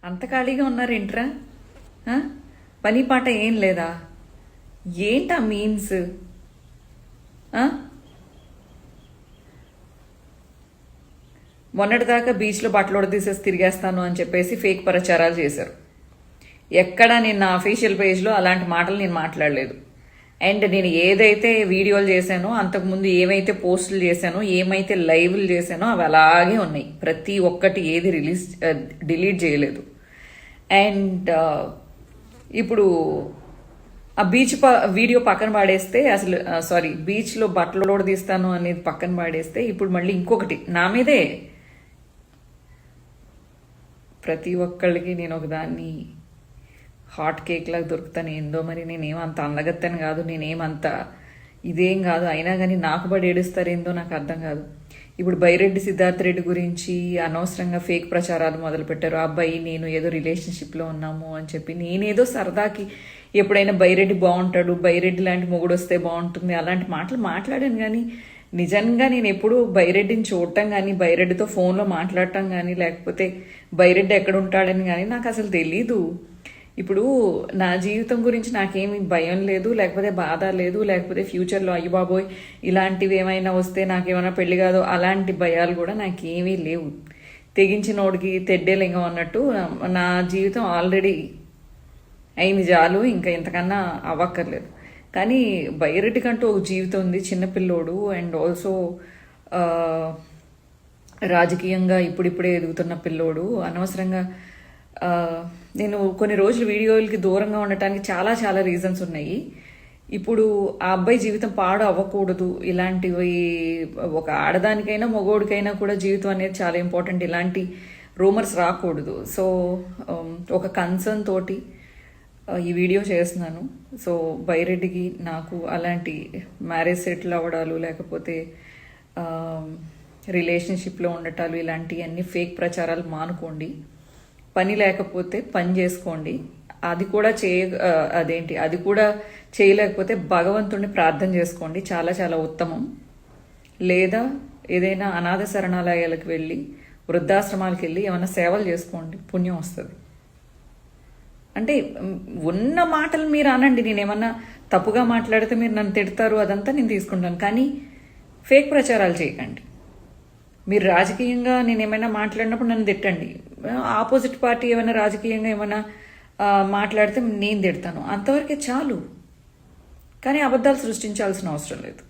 అంత ఖాళీగా ఉన్నారేంట్రా? పని పాట ఏం లేదా? ఏంటా మీన్స్? మొన్నటిదాకా బీచ్లో బట్టలు తీసేసి తిరిగేస్తాను అని చెప్పేసి ఫేక్ ప్రచారాలు చేశారు. ఎక్కడా నేను నా అఫీషియల్ పేజ్లో అలాంటి మాటలు నేను మాట్లాడలేదు. అండ్ నేను ఏదైతే వీడియోలు చేశానో, అంతకుముందు ఏమైతే పోస్టులు చేశానో, ఏమైతే లైవ్లు చేశానో అవి అలాగే ఉన్నాయి. ప్రతి ఒక్కటి ఏది డిలీట్ చేయలేదు. అండ్ ఇప్పుడు ఆ బీచ్ వీడియో పక్కన పాడేస్తే, అసలు సారీ, బీచ్లో బట్టలు తీస్తాను అనేది పక్కన పాడేస్తే, ఇప్పుడు మళ్ళీ ఇంకొకటి నా మీదే. ప్రతి ఒక్కళ్ళకి నేను ఒకదాన్ని హాట్ కేక్ లాగా దొరుకుతాను. ఏందో మరి నేనేమంత అందగత్తని కాదు, నేనేమంత ఇదేం కాదు. అయినా కానీ నాకు పడి ఏడుస్తారేందో నాకు అర్థం కాదు. ఇప్పుడు బైరెడ్డి సిద్ధార్థ్ రెడ్డి గురించి అనవసరంగా ఫేక్ ప్రచారాలు మొదలుపెట్టారు. ఆ అబ్బాయి నేను ఏదో రిలేషన్షిప్లో ఉన్నాము అని చెప్పి, నేనేదో సరదాకి ఎప్పుడైనా బైరెడ్డి బాగుంటాడు, బైరెడ్డి లాంటి మొగుడు వస్తే బాగుంటుంది అలాంటి మాటలు మాట్లాడాను. కానీ నిజంగా నేను ఎప్పుడు బైరెడ్డిని చూడటం కానీ, బైరెడ్డితో ఫోన్లో మాట్లాడటం కానీ, లేకపోతే బైరెడ్డి ఎక్కడ ఉంటాడని కానీ నాకు అసలు తెలీదు. ఇప్పుడు నా జీవితం గురించి నాకేమి భయం లేదు, లేకపోతే బాధ లేదు, లేకపోతే ఫ్యూచర్లో అయ్యి బాబోయ్ ఇలాంటివి ఏమైనా వస్తే నాకేమైనా పెళ్లి కాదో అలాంటి భయాలు కూడా నాకేమీ లేవు. తెగించినోడికి తెడ్డే లింగం అన్నట్టు నా జీవితం ఆల్రెడీ అయింది చాలు, ఇంకా ఇంతకన్నా అవ్వక్కర్లేదు. కానీ బైరెడ్డి కంటూ ఒక జీవితం ఉంది, చిన్నపిల్లోడు. అండ్ ఆల్సో రాజకీయంగా ఇప్పుడిప్పుడే ఎదుగుతున్న పిల్లోడు. అనవసరంగా నేను కొన్ని రోజులు వీడియోలకి దూరంగా ఉండటానికి చాలా చాలా రీజన్స్ ఉన్నాయి. ఇప్పుడు ఆ అబ్బాయి జీవితం పాడు అవ్వకూడదు. ఇలాంటివి ఒక ఆడదానికైనా మగోడికైనా కూడా జీవితం అనేది చాలా ఇంపార్టెంట్. ఇలాంటి రూమర్స్ రాకూడదు. సో ఒక కన్సర్న్ తోటి ఈ వీడియో చేస్తున్నాను. సో బైరెడ్డికి నాకు అలాంటి మ్యారేజ్ సెటిల్ అవ్వడాలు, లేకపోతే రిలేషన్షిప్లో ఉండటాలు, ఇలాంటివన్నీ ఫేక్ ప్రచారాలు మానుకోండి. పని లేకపోతే పని చేసుకోండి. అది కూడా అది కూడా చేయలేకపోతే భగవంతుడిని ప్రార్థన చేసుకోండి, చాలా చాలా ఉత్తమం. లేదా ఏదైనా అనాథ శరణాలయాలకు వెళ్ళి, వృద్ధాశ్రమాలకు వెళ్ళి ఏమైనా సేవలు చేసుకోండి, పుణ్యం వస్తుంది. అంటే ఉన్న మాటలు మీరు అనండి. నేనేమన్నా తప్పుగా మాట్లాడితే మీరు నన్ను తిడతారు, అదంతా నేను తీసుకుంటాను. కానీ ఫేక్ ప్రచారాలు చేయకండి. మీరు రాజకీయంగా నేను ఏమైనా మాట్లాడినప్పుడు నన్ను తిట్టండి. ఆపోజిట్ పార్టీ ఏమైనా రాజకీయంగా ఏమైనా మాట్లాడితే నేను తిడతాను, అంతవరకే చాలు. కానీ అబద్ధాలు సృష్టించాల్సిన అవసరం లేదు.